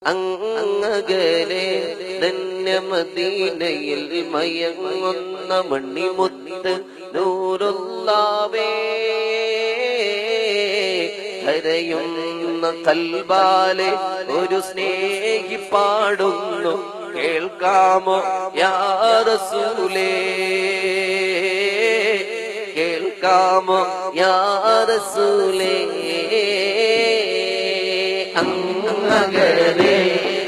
അങ്ങകലെ ധന്യമദീനയിൽ മയങ്ങുന്ന മണിമുത്ത് നൂറുല്ലാവേ, കരയുന്ന കൽബാലെ ഒരു സ്നേഹി പാടുന്നു, കേൾക്കാമോ യാ റസൂലേ, കേൾക്കാമോ യാ റസൂലേ. അങ്ങകലെ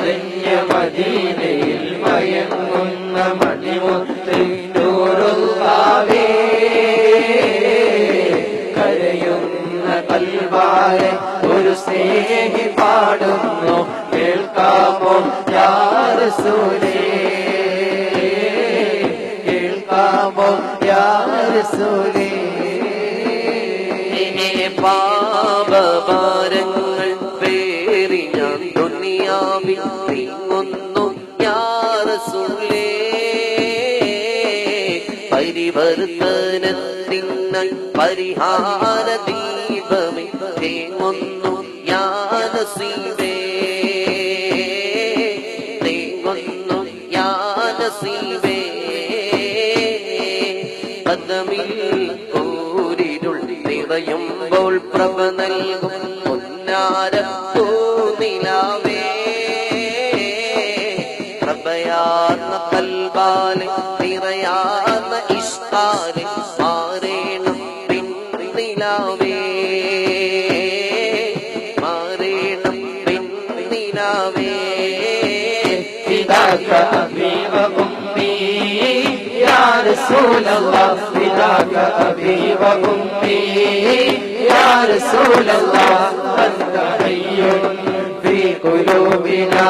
ധന്യമദീനയിൽ മയങ്ങുന്ന മണിമുത്ത് നൂറുല്ലാവേ, കരയുന്ന കൽബാലെ ഒരു സ്നേഹി പാടുന്നു, കേൾക്കാമോ യാ റസൂലേ, കേൾക്കാമോ യാ റസൂലേ. പാപഭാരങ്ങൾ പേറി ഞാൻ ദുനിയാവിൽ നീങ്ങുന്നു യാ റസൂലേ, പരിവർത്തനത്തിനായി പരിഹാര ദീപമേ തേങ്ങുന്നു യാ നസീബേ, തേങ്ങുന്നു യാ നസീബേ. കദമിൽ കൂരിരുൾ നിറയുമ്പോൾ പ്രഭ നൽകും പൊന്നാര പൂനിലാവേ, പ്രഭയാർന്ന കൽബാലെ നിറയാർന്ന ഇഷ്കാലെ മാറേണം പിന്നിലാവേ, മാറേണം പിന്നിലാവേ. فداك أبي وأمي يا رسول الله، فداك أبي وأمي يا رسول الله، أنت حي في قلوبنا